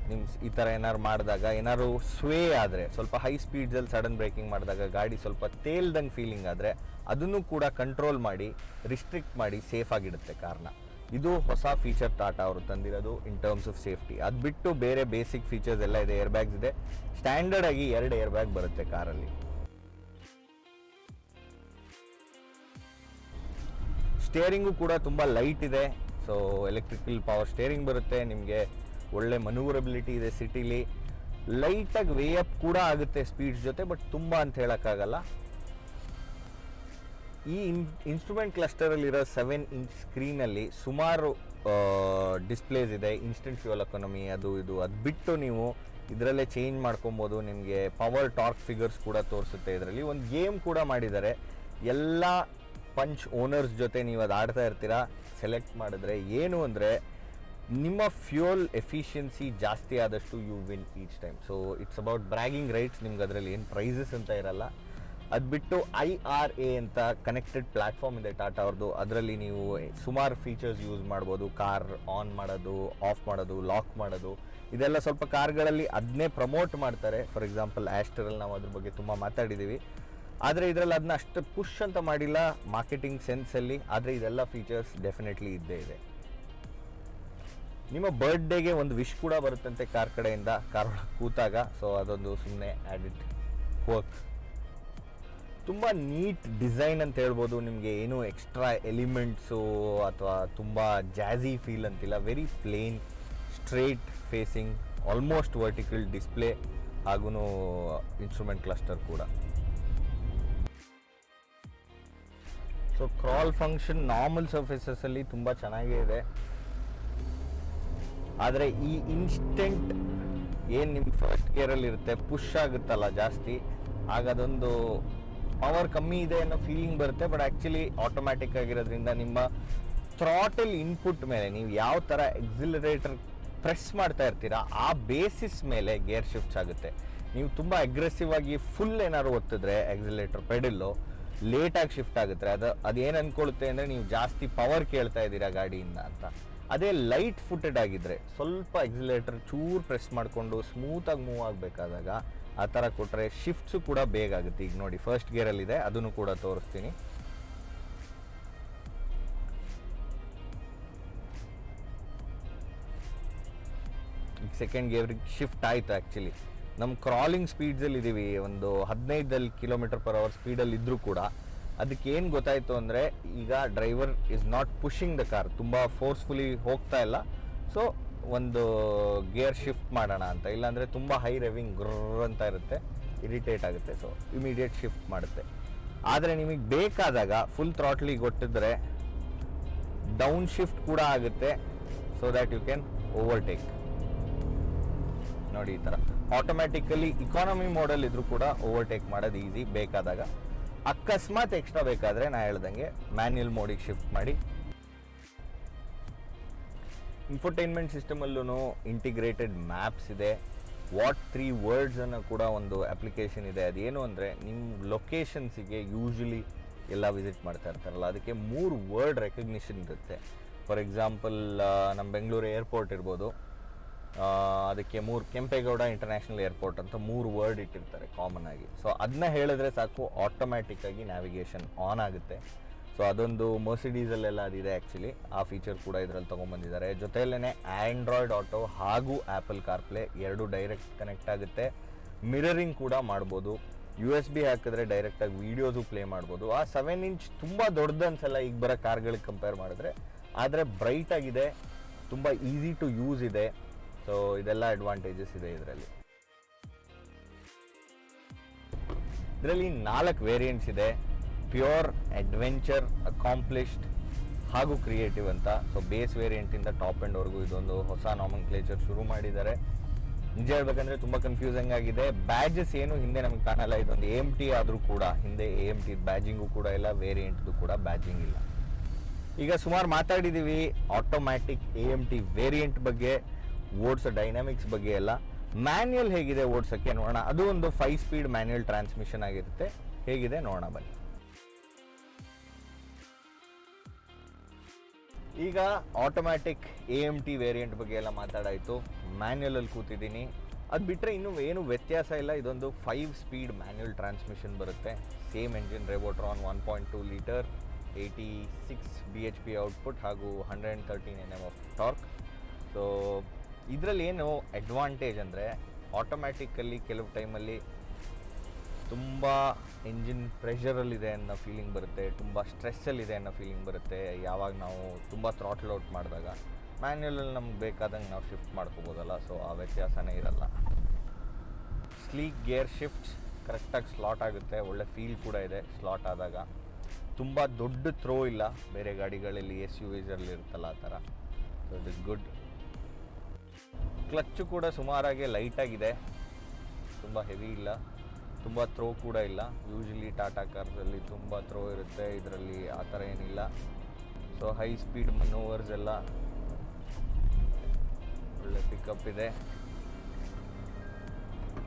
ನಿಮ್ಮ ಈ ಥರ ಏನಾದ್ರು ಮಾಡಿದಾಗ, ಏನಾದ್ರು ಸ್ವೇ ಆದರೆ, ಸ್ವಲ್ಪ ಹೈ ಸ್ಪೀಡ್ಸಲ್ಲಿ ಸಡನ್ ಬ್ರೇಕಿಂಗ್ ಮಾಡಿದಾಗ ಗಾಡಿ ಸ್ವಲ್ಪ ತೇಲ್ದಂಗೆ ಫೀಲಿಂಗ್ ಆದರೆ, ಅದನ್ನು ಕೂಡ ಕಂಟ್ರೋಲ್ ಮಾಡಿ ರಿಸ್ಟ್ರಿಕ್ಟ್ ಮಾಡಿ ಸೇಫ್ ಆಗಿಡುತ್ತೆ ಕಾರ್ನ. ಇದು ಹೊಸ ಫೀಚರ್ ಟಾಟಾ ಅವರು ತಂದಿರೋದು ಇನ್ ಟರ್ಮ್ಸ್ ಆಫ್ ಸೇಫ್ಟಿ. ಅದು ಬಿಟ್ಟು ಬೇರೆ ಬೇಸಿಕ್ ಫೀಚರ್ಸ್ ಎಲ್ಲ ಇದೆ. ಏರ್ ಬ್ಯಾಗ್ಸ್ ಇದೆ, ಸ್ಟ್ಯಾಂಡರ್ಡ್ ಆಗಿ 2 ಏರ್ ಬ್ಯಾಗ್ ಬರುತ್ತೆ ಕಾರಲ್ಲಿ. ಸ್ಟೇರಿಂಗು ಕೂಡ ತುಂಬ ಲೈಟ್ ಇದೆ. ಸೊ ಎಲೆಕ್ಟ್ರಿಕಲ್ ಪವರ್ ಸ್ಟೇರಿಂಗ್ ಬರುತ್ತೆ ನಿಮಗೆ. ಒಳ್ಳೆ ಮನೂವರಬಿಲಿಟಿ ಇದೆ ಸಿಟಿಲಿ. ಲೈಟಾಗಿ ವೇ ಅಪ್ ಕೂಡ ಆಗುತ್ತೆ ಸ್ಪೀಡ್ಸ್ ಜೊತೆ, ಬಟ್ ತುಂಬ ಅಂತ ಹೇಳೋಕ್ಕಾಗಲ್ಲ. ಈ ಇನ್ಸ್ಟ್ರೂಮೆಂಟ್ ಕ್ಲಸ್ಟರಲ್ಲಿರೋ 7 ಇಂಚ್ ಸ್ಕ್ರೀನಲ್ಲಿ ಸುಮಾರು ಡಿಸ್ಪ್ಲೇಸ್ ಇದೆ. ಇನ್ಸ್ಟೆಂಟ್ ಫ್ಯೂಯಲ್ ಎಕಾನಮಿ, ಅದು ಇದು. ಅದು ಬಿಟ್ಟು ನೀವು ಇದರಲ್ಲೇ ಚೇಂಜ್ ಮಾಡ್ಕೊಬೋದು. ನಿಮಗೆ ಪವರ್ ಟಾರ್ಕ್ ಫಿಗರ್ಸ್ ಕೂಡ ತೋರಿಸುತ್ತೆ. ಇದರಲ್ಲಿ ಒಂದು ಗೇಮ್ ಕೂಡ ಮಾಡಿದ್ದಾರೆ. ಎಲ್ಲ ಪಂಚ್ ಓನರ್ಸ್ ಜೊತೆ ನೀವು ಅದು ಆಡ್ತಾ ಇರ್ತೀರಾ. ಸೆಲೆಕ್ಟ್ ಮಾಡಿದ್ರೆ ಏನು ಅಂದರೆ, ನಿಮ್ಮ ಫ್ಯೂಯಲ್ ಎಫಿಷಿಯನ್ಸಿ ಜಾಸ್ತಿ ಆದಷ್ಟು you win each time. So it's about bragging rights. ನಿಮ್ಗೆ ಅದರಲ್ಲಿ ಏನು ಪ್ರೈಸಸ್ ಅಂತ ಇರಲ್ಲ. ಅದು ಬಿಟ್ಟು IRA ಅಂತ ಕನೆಕ್ಟೆಡ್ ಪ್ಲ್ಯಾಟ್ಫಾರ್ಮ್ ಇದೆ ಟಾಟಾ ಅವ್ರದ್ದು. ಅದರಲ್ಲಿ ನೀವು ಸುಮಾರು ಫೀಚರ್ಸ್ ಯೂಸ್ ಮಾಡ್ಬೋದು. ಕಾರ್ ಆನ್ ಮಾಡೋದು, ಆಫ್ ಮಾಡೋದು, ಲಾಕ್ ಮಾಡೋದು, ಇದೆಲ್ಲ ಸ್ವಲ್ಪ ಕಾರ್ಗಳಲ್ಲಿ ಅದನ್ನೇ ಪ್ರಮೋಟ್ ಮಾಡ್ತಾರೆ. ಫಾರ್ ಎಕ್ಸಾಂಪಲ್ ಆಸ್ಟರಲ್ಲಿ ನಾವು ಅದ್ರ ಬಗ್ಗೆ ತುಂಬ ಮಾತಾಡಿದ್ದೀವಿ. ಆದರೆ ಇದರಲ್ಲಿ ಅದನ್ನ ಅಷ್ಟು ಪುಷ್ ಅಂತ ಮಾಡಿಲ್ಲ ಮಾರ್ಕೆಟಿಂಗ್ ಸೆನ್ಸಲ್ಲಿ. ಆದರೆ ಇದೆಲ್ಲ ಫೀಚರ್ಸ್ ಡೆಫಿನೆಟ್ಲಿ ಇದ್ದೇ ಇದೆ. ನಿಮ್ಮ ಬರ್ತ್ಡೇಗೆ ಒಂದು ವಿಶ್ ಕೂಡ ಬರುತ್ತಂತೆ ಕಾರ್ ಕಡೆಯಿಂದ, ಕಾರ್ ಒಳಗೆ ಕೂತಾಗ. ಸೊ ಅದೊಂದು ಸುಮ್ಮನೆ ಆ್ಯಡಿಡ್ ವರ್ಕ್. ತುಂಬ ನೀಟ್ ಡಿಸೈನ್ ಅಂತ ಹೇಳ್ಬೋದು. ನಿಮಗೆ ಏನು ಎಕ್ಸ್ಟ್ರಾ ಎಲಿಮೆಂಟ್ಸು ಅಥವಾ ತುಂಬ ಜಾಝಿ ಫೀಲ್ ಅಂತಿಲ್ಲ. Very plain, straight facing, almost vertical display, ಹಾಗೂ ಇನ್ಸ್ಟ್ರೂಮೆಂಟ್ ಕ್ಲಸ್ಟರ್ ಕೂಡ. ಸೊ ಕ್ರಾಲ್ ಫಂಕ್ಷನ್ ನಾರ್ಮಲ್ ಸರ್ಫೇಸಸಲ್ಲಿ ತುಂಬ ಚೆನ್ನಾಗೇ ಇದೆ. ಆದರೆ ಈ ಇನ್ಸ್ಟೆಂಟ್ ಏನು ನಿಮ್ಮ ಫಸ್ಟ್ ಗೇರಲ್ಲಿ ಇರುತ್ತೆ, ಪುಷ್ ಆಗುತ್ತಲ್ಲ ಜಾಸ್ತಿ, ಆಗ ಅದೊಂದು ಪವರ್ ಕಮ್ಮಿ ಇದೆ ಅನ್ನೋ ಫೀಲಿಂಗ್ ಬರುತ್ತೆ. ಬಟ್ ಆ್ಯಕ್ಚುಲಿ ಆಟೋಮ್ಯಾಟಿಕ್ ಆಗಿರೋದ್ರಿಂದ ನಿಮ್ಮ ಥ್ರಾಟಲ್ ಇನ್ಪುಟ್ ಮೇಲೆ ನೀವು ಯಾವ ಥರ ಎಕ್ಸಿಲರೇಟರ್ ಪ್ರೆಸ್ ಮಾಡ್ತಾ ಇರ್ತೀರಾ ಆ ಬೇಸಿಸ್ ಮೇಲೆ ಗೇರ್ ಶಿಫ್ಟ್ಸ್ ಆಗುತ್ತೆ. ನೀವು ತುಂಬ ಅಗ್ರೆಸಿವ್ ಆಗಿ ಫುಲ್ ಏನಾದ್ರು ಒತ್ತಿದ್ರೆ ಎಕ್ಸಿಲೇಟರ್ ಪೆಡಲ್ಲು ಲೇಟಾಗಿ ಶಿಫ್ಟ್ ಆಗುತ್ತೆ. ಅದೇನು ಅಂದ್ಕೊಳ್ಳುತ್ತೆ ಅಂದರೆ ನೀವು ಜಾಸ್ತಿ ಪವರ್ ಕೇಳ್ತಾ ಇದ್ದೀರಾ ಗಾಡಿಯಿಂದ ಅಂತ. ಅದೇ ಲೈಟ್ ಫುಟೆಡ್ ಆಗಿದ್ದರೆ ಸ್ವಲ್ಪ ಎಕ್ಸಿಲೇಟರ್ ಚೂರು ಪ್ರೆಸ್ ಮಾಡಿಕೊಂಡು ಸ್ಮೂತಾಗಿ ಮೂವ್ ಆಗಬೇಕಾದಾಗ ಆ ಥರ ಕೊಟ್ಟರೆ ಶಿಫ್ಟ್ಸು ಕೂಡ ಬೇಗ ಆಗುತ್ತೆ. ಈಗ ನೋಡಿ ಫಸ್ಟ್ ಗೇರಲ್ಲಿದೆ, ಅದನ್ನು ಕೂಡ ತೋರಿಸ್ತೀನಿ. ಈಗ ಸೆಕೆಂಡ್ ಗೇರ್ಗೆ ಶಿಫ್ಟ್ ಆಯಿತು. ಆ್ಯಕ್ಚುಲಿ ನಮ್ಮ ಕ್ರಾಲಿಂಗ್ ಸ್ಪೀಡ್ಸಲ್ಲಿ ಇದ್ದೀವಿ, ಒಂದು 15 km/h ಸ್ಪೀಡಲ್ಲಿ ಇದ್ದರೂ ಕೂಡ ಅದಕ್ಕೆ ಏನು ಗೊತ್ತಾಯಿತು ಅಂದರೆ, ಈಗ driver is not pushing the car, ತುಂಬ ಫೋರ್ಸ್ಫುಲಿ ಹೋಗ್ತಾ ಇಲ್ಲ. ಸೊ ಒಂದು ಗೇರ್ ಶಿಫ್ಟ್ ಮಾಡೋಣ ಅಂತ, ಇಲ್ಲಾಂದರೆ ತುಂಬ ಹೈ ರೆವಿಂಗ್ ಗ್ರರ್ ಅಂತ ಇರುತ್ತೆ, ಇರಿಟೇಟ್ ಆಗುತ್ತೆ. ಸೊ ಇಮಿಡಿಯೇಟ್ ಶಿಫ್ಟ್ ಮಾಡುತ್ತೆ. ಆದರೆ ನಿಮಗೆ ಬೇಕಾದಾಗ ಫುಲ್ ಥ್ರಾಟ್ಲಿಗೆ ಕೊಟ್ಟಿದ್ರೆ ಡೌನ್ ಶಿಫ್ಟ್ ಕೂಡ ಆಗುತ್ತೆ, so that you can overtake. ನೋಡಿ ಈ ಥರ ಆಟೋಮ್ಯಾಟಿಕಲಿ ಇಕಾನಮಿ ಮೋಡಲ್ ಇದ್ರೂ ಕೂಡ ಓವರ್ಟೇಕ್ ಮಾಡೋದು ಈಸಿ. ಬೇಕಾದಾಗ ಅಕಸ್ಮಾತ್ ಎಕ್ಸ್ಟ್ರಾ ಬೇಕಾದರೆ ನಾ ಹೇಳ್ದಂಗೆ ಮ್ಯಾನ್ಯಲ್ ಮೋಡಿಗೆ ಶಿಫ್ಟ್ ಮಾಡಿ. ಇನ್ಫೋಟೈನ್ಮೆಂಟ್ ಸಿಸ್ಟಮಲ್ಲೂ ಇಂಟಿಗ್ರೇಟೆಡ್ ಮ್ಯಾಪ್ಸ್ ಇದೆ. ವಾಟ್ 3 ವರ್ಡ್ಸ್ ಅನ್ನೋ ಕೂಡ ಒಂದು ಅಪ್ಲಿಕೇಶನ್ ಇದೆ. ಅದೇನು ಅಂದರೆ, ನಿಮ್ಮ ಲೊಕೇಶನ್ಸಿಗೆ ಯೂಶಲಿ ಎಲ್ಲ ವಿಸಿಟ್ ಮಾಡ್ತಾ ಇರ್ತಾರಲ್ಲ, ಅದಕ್ಕೆ 3 ವರ್ಡ್ ರೆಕಗ್ನಿಷನ್ ಇರುತ್ತೆ. ಫಾರ್ ಎಕ್ಸಾಂಪಲ್ ನಮ್ಮ ಬೆಂಗಳೂರು ಏರ್ಪೋರ್ಟ್ ಇರ್ಬೋದು, ಅದಕ್ಕೆ 3 ಕೆಂಪೇಗೌಡ ಇಂಟರ್ನ್ಯಾಷನಲ್ ಏರ್ಪೋರ್ಟ್ ಅಂತ 3 ವರ್ಡ್ ಇಟ್ಟಿರ್ತಾರೆ ಕಾಮನ್ ಆಗಿ. ಸೊ ಅದನ್ನ ಹೇಳಿದ್ರೆ ಸಾಕು, ಆಟೋಮ್ಯಾಟಿಕ್ಕಾಗಿ ನ್ಯಾವಿಗೇಷನ್ ಆನ್ ಆಗುತ್ತೆ. ಸೊ ಅದೊಂದು ಮರ್ಸಿಡೀಸಲ್ಲೆಲ್ಲ ಅದಿದೆ ಆ್ಯಕ್ಚುಲಿ. ಆ ಫೀಚರ್ ಕೂಡ ಇದರಲ್ಲಿ ತೊಗೊಂಬಂದಿದ್ದಾರೆ. ಜೊತೆಯಲ್ಲೇ ಆ್ಯಂಡ್ರಾಯ್ಡ್ ಆಟೋ ಹಾಗೂ ಆ್ಯಪಲ್ ಕಾರ್ಪ್ಲೇ 2 ಡೈರೆಕ್ಟ್ ಕನೆಕ್ಟ್ ಆಗುತ್ತೆ. ಮಿರರಿಂಗ್ ಕೂಡ ಮಾಡ್ಬೋದು. USB ಹಾಕಿದ್ರೆ ಡೈರೆಕ್ಟಾಗಿ ವೀಡಿಯೋಸು ಪ್ಲೇ ಮಾಡ್ಬೋದು. ಆ 7 ಇಂಚ್ ತುಂಬ ದೊಡ್ಡದು ಅನ್ಸಲ್ಲ ಈಗ ಬರೋ ಕಾರ್ಗಳಿಗೆ ಕಂಪೇರ್ ಮಾಡಿದ್ರೆ, ಆದರೆ ಬ್ರೈಟ್ ಆಗಿದೆ, ತುಂಬ ಈಸಿ ಟು ಯೂಸ್ ಇದೆ. ಸೊ ಇದೆಲ್ಲ ಅಡ್ವಾಂಟೇಜಸ್ ಇದೆ ಇದರಲ್ಲಿ. ಇದರಲ್ಲಿ 4 ವೇರಿಯಂಟ್ಸ್ ಇದೆ, ಪ್ಯೂರ್, ಅಡ್ವೆಂಚರ್, ಅಕಾಂಪ್ಲಿಷ್ಡ್ ಹಾಗೂ ಕ್ರಿಯೇಟಿವ್ ಅಂತ. ಸೊ ಬೇಸ್ ವೇರಿಯಂಟಿಂದ ಟಾಪ್ ಎಂಡ್ವರೆಗೂ ಇದೊಂದು ಹೊಸ ನಾಮನ್ಕ್ಲೇಚರ್ ಶುರು ಮಾಡಿದ್ದಾರೆ. ನಿಜ ಹೇಳ್ಬೇಕಂದ್ರೆ ತುಂಬ ಕನ್ಫ್ಯೂಸಿಂಗ್ ಆಗಿದೆ. ಬ್ಯಾಜಸ್ ಏನು ಹಿಂದೆ ನಮಗೆ ಕಾಣಲ್ಲ. ಇದೊಂದು AMT ಆದರೂ ಕೂಡ ಹಿಂದೆ AMT ಬ್ಯಾಜಿಂಗು ಕೂಡ ಇಲ್ಲ, ವೇರಿಯಂಟ್ದು ಕೂಡ ಬ್ಯಾಜಿಂಗ್ ಇಲ್ಲ. ಈಗ ಸುಮಾರು ಮಾತಾಡಿದ್ದೀವಿ ಆಟೋಮ್ಯಾಟಿಕ್ AMT ವೇರಿಯಂಟ್ ಬಗ್ಗೆ, ಓಡಿಸೋ ಡೈನಾಮಿಕ್ಸ್ ಬಗ್ಗೆ ಎಲ್ಲ. ಮ್ಯಾನ್ಯಲ್ ಹೇಗಿದೆ ಓಡಿಸೋಕ್ಕೆ ನೋಡೋಣ. ಅದು ಒಂದು 5 ಸ್ಪೀಡ್ ಮ್ಯಾನ್ಯಲ್ ಟ್ರಾನ್ಸ್ಮಿಷನ್ ಆಗಿರುತ್ತೆ. ಹೇಗಿದೆ ನೋಡೋಣ ಬನ್ನಿ. ಈಗ ಆಟೋಮ್ಯಾಟಿಕ್ AMT ವೇರಿಯಂಟ್ ಬಗ್ಗೆ ಎಲ್ಲ ಮಾತಾಡಾಯಿತು. ಮ್ಯಾನ್ಯಲಲ್ಲಿ ಕೂತಿದ್ದೀನಿ. ಅದು ಬಿಟ್ಟರೆ ಇನ್ನೂ ಏನು ವ್ಯತ್ಯಾಸ ಇಲ್ಲ. ಇದೊಂದು 5 ಸ್ಪೀಡ್ ಮ್ಯಾನ್ಯಲ್ ಟ್ರಾನ್ಸ್ಮಿಷನ್ ಬರುತ್ತೆ. Same engine, Revotron 1.2 litre, 86 bhp output ಹಾಗೂ 113 Nm ಆಫ್ ಟಾರ್ಕ್. ಸೊ ಇದರಲ್ಲಿ ಏನು ಅಡ್ವಾಂಟೇಜ್ ಅಂದರೆ, ಆಟೋಮ್ಯಾಟಿಕಲ್ಲಿ ಕೆಲವು ಟೈಮಲ್ಲಿ ತುಂಬ ಎಂಜಿನ್ ಪ್ರೆಷರಲ್ಲಿದೆ ಅನ್ನೋ ಫೀಲಿಂಗ್ ಬರುತ್ತೆ, ತುಂಬ ಸ್ಟ್ರೆಸ್ಸಲ್ಲಿದೆ ಅನ್ನೋ ಫೀಲಿಂಗ್ ಬರುತ್ತೆ ಯಾವಾಗ ನಾವು ತುಂಬ ಥ್ರಾಟ್ಲ್ ಔಟ್ ಮಾಡಿದಾಗ. ಮ್ಯಾನ್ಯಲಲ್ಲಿ ನಮ್ಗೆ ಬೇಕಾದಂಗೆ ನಾವು ಶಿಫ್ಟ್ ಮಾಡ್ಕೋಬೋದಲ್ಲ, ಸೊ ಆ ವ್ಯತ್ಯಾಸನೇ ಇರಲ್ಲ. ಸ್ಲೀಕ್ ಗೇರ್ ಶಿಫ್ಟ್ಸ್ ಕರೆಕ್ಟಾಗಿ ಸ್ಲಾಟ್ ಆಗುತ್ತೆ, ಒಳ್ಳೆ ಫೀಲ್ ಕೂಡ ಇದೆ ಸ್ಲಾಟ್ ಆದಾಗ. ತುಂಬ ದೊಡ್ಡ ಥ್ರೋ ಇಲ್ಲ ಬೇರೆ ಗಾಡಿಗಳಲ್ಲಿ SUVsಲ್ಲಿ ಇರುತ್ತಲ್ಲ ಆ ಥರ. So it is good. Clutch ಕೂಡ ಸುಮಾರಾಗಿ ಲೈಟಾಗಿದೆ, ತುಂಬ ಹೆವಿ ಇಲ್ಲ, ತುಂಬ ಥ್ರೋ ಕೂಡ ಇಲ್ಲ. ಯೂಶಲಿ ಟಾಟಾ ಕಾರ್ಸಲ್ಲಿ ತುಂಬ ಥ್ರೋ ಇರುತ್ತೆ, ಇದರಲ್ಲಿ ಆ ಥರ ಏನಿಲ್ಲ. ಸೊ ಹೈ ಸ್ಪೀಡ್ ಮನೋವರ್ಸ್ ಎಲ್ಲ ಒಳ್ಳೆ ಪಿಕಪ್ ಇದೆ.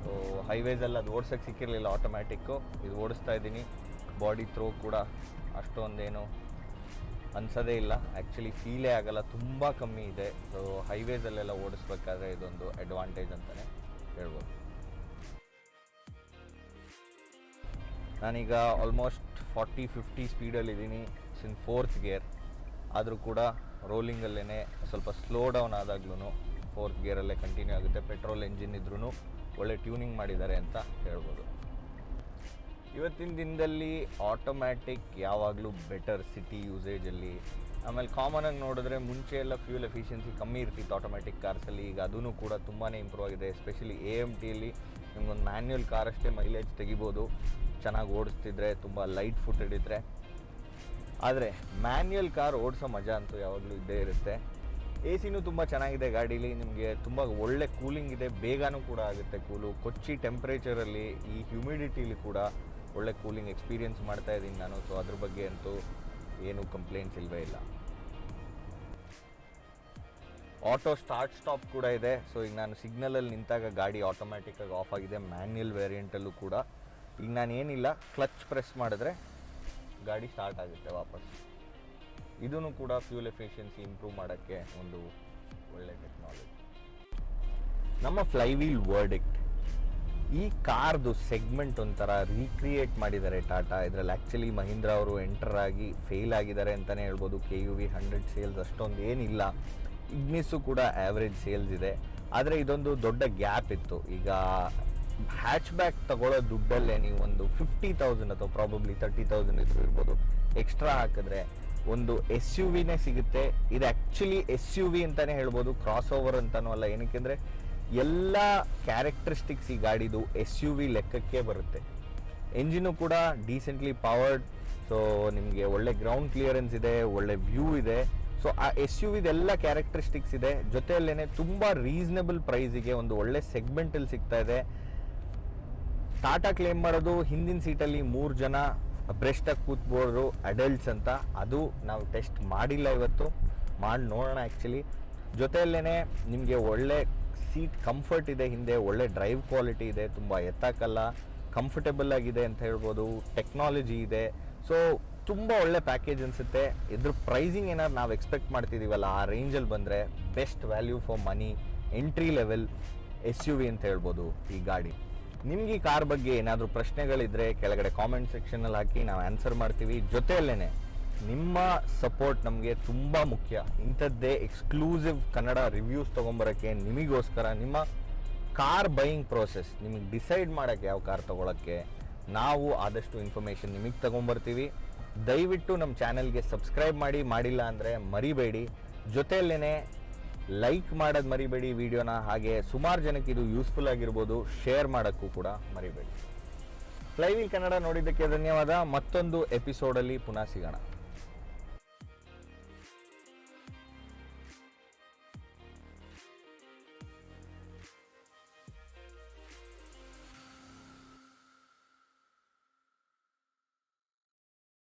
ಸೊ ಹೈವೇಸಲ್ಲಿ ಅದು ಓಡ್ಸೋಕ್ಕೆ ಸಿಕ್ಕಿರಲಿಲ್ಲ ಆಟೋಮ್ಯಾಟಿಕ್ಕು, ಇದು ಓಡಿಸ್ತಾ ಇದ್ದೀನಿ. ಬಾಡಿ ಥ್ರೋ ಕೂಡ ಅಷ್ಟೊಂದೇನು ಅನ್ಸೋದೇ ಇಲ್ಲ, ಆ್ಯಕ್ಚುಲಿ ಫೀಲೇ ಆಗಲ್ಲ, ತುಂಬ ಕಮ್ಮಿ ಇದೆ. ಸೊ ಹೈವೇಸಲ್ಲೆಲ್ಲ ಓಡಿಸ್ಬೇಕಾದ್ರೆ ಇದೊಂದು ಅಡ್ವಾಂಟೇಜ್ ಅಂತಲೇ ಹೇಳ್ಬೋದು. ನಾನೀಗ ಆಲ್ಮೋಸ್ಟ್ 40-50 ಸ್ಪೀಡಲ್ಲಿದ್ದೀನಿ, ಇನ್ 4th ಗೇರ್. ಆದರೂ ಕೂಡ ರೋಲಿಂಗಲ್ಲೇ ಸ್ವಲ್ಪ ಸ್ಲೋ ಡೌನ್ ಆದಾಗ್ಲೂ 4th ಗೇರಲ್ಲೇ ಕಂಟಿನ್ಯೂ ಆಗುತ್ತೆ. ಪೆಟ್ರೋಲ್ ಎಂಜಿನ್ ಇದ್ರೂ ಒಳ್ಳೆ ಟ್ಯೂನಿಂಗ್ ಮಾಡಿದ್ದಾರೆ ಅಂತ ಹೇಳ್ಬೋದು. ಇವತ್ತಿನ ದಿನದಲ್ಲಿ ಆಟೋಮ್ಯಾಟಿಕ್ ಯಾವಾಗಲೂ ಬೆಟರ್ ಸಿಟಿ ಯೂಸೇಜಲ್ಲಿ. ಆಮೇಲೆ ಕಾಮನಾಗಿ ನೋಡಿದ್ರೆ ಮುಂಚೆ ಎಲ್ಲ ಫ್ಯೂಲ್ ಎಫಿಷಿಯನ್ಸಿ ಕಮ್ಮಿ ಇರ್ತಿತ್ತು ಆಟೋಮ್ಯಾಟಿಕ್ ಕಾರ್ಸಲ್ಲಿ, ಈಗ ಅದೂ ಕೂಡ ತುಂಬಾ ಇಂಪ್ರೂವ್ ಆಗಿದೆ. ಎಸ್ಪೆಷಲಿ AMTಯಲ್ಲಿ ನಿಮ್ಗೊಂದು ಮ್ಯಾನ್ಯಲ್ ಕಾರ್ ಅಷ್ಟೇ ಮೈಲೇಜ್ ತೆಗಿಬೋದು ಚೆನ್ನಾಗಿ ಓಡಿಸ್ತಿದ್ರೆ, ತುಂಬ ಲೈಟ್ ಫುಟೆಡ್ ಇದ್ದರೆ. ಆದರೆ ಮ್ಯಾನ್ಯಲ್ ಕಾರ್ ಓಡಿಸೋ ಮಜಾ ಅಂತೂ ಯಾವಾಗಲೂ ಇದ್ದೇ ಇರುತ್ತೆ. AC ತುಂಬ ಚೆನ್ನಾಗಿದೆ ಗಾಡೀಲಿ, ನಿಮಗೆ ತುಂಬ ಒಳ್ಳೆ ಕೂಲಿಂಗ್ ಇದೆ, ಬೇಗನೂ ಕೂಡ ಆಗುತ್ತೆ ಕೂಲು. ಕೊಚ್ಚಿ ಟೆಂಪ್ರೇಚರಲ್ಲಿ ಈ ಹ್ಯುಮಿಡಿಟಿಲಿ ಕೂಡ ಒಳ್ಳೆ ಕೂಲಿಂಗ್ ಎಕ್ಸ್ಪೀರಿಯೆನ್ಸ್ ಮಾಡ್ತಾ ಇದ್ದೀನಿ ನಾನು. ಸೊ ಅದ್ರ ಬಗ್ಗೆ ಅಂತೂ ಏನೂ ಕಂಪ್ಲೇಂಟ್ಸ್ ಇಲ್ಲವೇ ಇಲ್ಲ. ಆಟೋ ಸ್ಟಾರ್ಟ್ ಸ್ಟಾಪ್ ಕೂಡ ಇದೆ. ಸೊ ಈಗ ನಾನು ಸಿಗ್ನಲಲ್ಲಿ ನಿಂತಾಗ ಗಾಡಿ ಆಟೋಮ್ಯಾಟಿಕ್ಕಾಗಿ ಆಫ್ ಆಗಿದೆ ಮ್ಯಾನ್ಯಲ್ ವೇರಿಯಂಟಲ್ಲೂ ಕೂಡ. ಈಗ ನಾನು ಏನಿಲ್ಲ, ಕ್ಲಚ್ ಪ್ರೆಸ್ ಮಾಡಿದ್ರೆ ಗಾಡಿ ಸ್ಟಾರ್ಟ್ ಆಗುತ್ತೆ ವಾಪಸ್. ಇದೂ ಕೂಡ ಫ್ಯೂಲ್ ಎಫಿಷಿಯನ್ಸಿ ಇಂಪ್ರೂವ್ ಮಾಡೋಕ್ಕೆ ಒಂದು ಒಳ್ಳೆ ಟೆಕ್ನಾಲಜಿ. ನಮ್ಮ ಫ್ಲೈವೀಲ್ ವರ್ಡಿಕ್ಟ್, ಈ ಕಾರ್ದು ಸೆಗ್ಮೆಂಟ್ ಒಂಥರ ರೀಕ್ರಿಯೇಟ್ ಮಾಡಿದ್ದಾರೆ ಟಾಟಾ. ಇದರಲ್ಲಿ ಆ್ಯಕ್ಚುಲಿ ಮಹೀಂದ್ರ ಅವರು ಎಂಟರ್ ಆಗಿ ಫೇಲ್ ಆಗಿದ್ದಾರೆ ಅಂತಲೇ ಹೇಳ್ಬೋದು. KUV 100 ಸೇಲ್ಸ್ ಅಷ್ಟೊಂದು ಏನಿಲ್ಲ, ಇಗ್ನಿಸ್ಸು ಕೂಡ ಆ್ಯಾವ್ರೇಜ್ ಸೇಲ್ಸ್ ಇದೆ. ಆದರೆ ಇದೊಂದು ದೊಡ್ಡ ಗ್ಯಾಪ್ ಇತ್ತು. ಈಗ ಹ್ಯಾಚ್ ಬ್ಯಾಕ್ ತಗೊಳ್ಳೋ ದುಡ್ಡಲ್ಲೇ ನೀವು ಒಂದು 50,000 ಅಥವಾ ಪ್ರಾಬಬ್ಲಿ 30,000 ಇದ್ರೂ ಇರ್ಬೋದು ಎಕ್ಸ್ಟ್ರಾ ಹಾಕಿದ್ರೆ ಒಂದು SUVನೇ ಸಿಗುತ್ತೆ. ಇದು ಆ್ಯಕ್ಚುಲಿ SUV ಅಂತಲೇ ಹೇಳ್ಬೋದು, ಕ್ರಾಸ್ ಓವರ್ ಅಂತನೂ ಅಲ್ಲ. ಏನಕ್ಕೆ ಅಂದರೆ ಎಲ್ಲ ಕ್ಯಾರೆಕ್ಟರಿಸ್ಟಿಕ್ಸ್ ಈ ಗಾಡಿದು SUV ಲೆಕ್ಕಕ್ಕೆ ಬರುತ್ತೆ. ಎಂಜಿನು ಕೂಡ ಡೀಸೆಂಟ್ಲಿ ಪವರ್ಡ್. ಸೊ ನಿಮಗೆ ಒಳ್ಳೆ ಗ್ರೌಂಡ್ ಕ್ಲಿಯರೆನ್ಸ್ ಇದೆ, ಒಳ್ಳೆ ವ್ಯೂ ಇದೆ. ಸೊ ಆ SUVದೆಲ್ಲ ಕ್ಯಾರೆಕ್ಟರಿಸ್ಟಿಕ್ಸ್ ಇದೆ. ಜೊತೆಯಲ್ಲೇ ತುಂಬ ರೀಸನಬಲ್ ಪ್ರೈಸಿಗೆ ಒಂದು ಒಳ್ಳೆ ಸೆಗ್ಮೆಂಟಲ್ಲಿ ಸಿಗ್ತಾ ಇದೆ. ಟಾಟಾ ಕ್ಲೇಮ್ ಮಾಡೋದು ಹಿಂದಿನ ಸೀಟಲ್ಲಿ 3 ಜನ ಬ್ರೆಸ್ಟಾಗಿ ಕೂತ್ಬೋದು ಅಡಲ್ಟ್ಸ್ ಅಂತ. ಅದು ನಾವು ಟೆಸ್ಟ್ ಮಾಡಿಲ್ಲ, ಇವತ್ತು ಮಾಡಿ ನೋಡೋಣ ಆ್ಯಕ್ಚುಲಿ. ಜೊತೆಯಲ್ಲೇ ನಿಮಗೆ ಒಳ್ಳೆ ಸೀಟ್ ಕಂಫರ್ಟ್ ಇದೆ, ಹಿಂದೆ ಒಳ್ಳೆ ಡ್ರೈವ್ ಕ್ವಾಲಿಟಿ ಇದೆ, ತುಂಬ ಎತ್ತಕ್ಕಲ್ಲ, ಕಂಫರ್ಟೇಬಲ್ ಆಗಿದೆ ಅಂತ ಹೇಳ್ಬೋದು. ಟೆಕ್ನಾಲಜಿ ಇದೆ. ಸೊ ತುಂಬ ಒಳ್ಳೆ ಪ್ಯಾಕೇಜ್ ಅನಿಸುತ್ತೆ. ಇದ್ರ ಪ್ರೈಸಿಂಗ್ ಏನಾದ್ರು ನಾವು ಎಕ್ಸ್ಪೆಕ್ಟ್ ಮಾಡ್ತಿದ್ದೀವಲ್ಲ ಆ ರೇಂಜಲ್ಲಿ ಬಂದರೆ best value for money, entry level SUV ಅಂತ ಹೇಳ್ಬೋದು ಈ ಗಾಡಿ. ನಿಮ್ಗೆ ಈ ಕಾರ್ ಬಗ್ಗೆ ಏನಾದರೂ ಪ್ರಶ್ನೆಗಳಿದ್ದರೆ ಕೆಳಗಡೆ ಕಾಮೆಂಟ್ ಸೆಕ್ಷನಲ್ಲಿ ಹಾಕಿ, ನಾವು ಆನ್ಸರ್ ಮಾಡ್ತೀವಿ. ಜೊತೆಯಲ್ಲೇ ನಿಮ್ಮ ಸಪೋರ್ಟ್ ನಮಗೆ ತುಂಬ ಮುಖ್ಯ. ಇಂಥದ್ದೇ ಎಕ್ಸ್ಕ್ಲೂಸಿವ್ ಕನ್ನಡ ರಿವ್ಯೂಸ್ ತೊಗೊಂಬರೋಕ್ಕೆ, ನಿಮಗೋಸ್ಕರ ನಿಮ್ಮ ಕಾರ್ ಬೈಯಿಂಗ್ ಪ್ರೋಸೆಸ್ ನಿಮಗೆ ಡಿಸೈಡ್ ಮಾಡೋಕ್ಕೆ ಯಾವ ಕಾರ್ ತೊಗೊಳಕ್ಕೆ ನಾವು ಆದಷ್ಟು ಇನ್ಫಾರ್ಮೇಷನ್ ನಿಮಗೆ ತೊಗೊಂಬರ್ತೀವಿ. ದಯವಿಟ್ಟು ನಮ್ಮ ಚಾನಲ್ಗೆ ಸಬ್ಸ್ಕ್ರೈಬ್ ಮಾಡಿಲ್ಲ ಅಂದರೆ ಮರಿಬೇಡಿ. ಜೊತೆಯಲ್ಲೇ ಲೈಕ್ ಮಾಡೋದು ಮರಿಬೇಡಿ ವಿಡಿಯೋನ. ಹಾಗೆ ಸುಮಾರು ಜನಕ್ಕೆ ಇದು ಯೂಸ್ಫುಲ್ ಆಗಿರ್ಬೋದು, ಶೇರ್ ಮಾಡೋಕ್ಕೂ ಕೂಡ ಮರಿಬೇಡಿ. ಫ್ಲೈವೀಲ್ ಕನ್ನಡ ನೋಡಿದ್ದಕ್ಕೆ ಧನ್ಯವಾದ. ಮತ್ತೊಂದು ಎಪಿಸೋಡಲ್ಲಿ ಪುನಃ ಸಿಗೋಣ.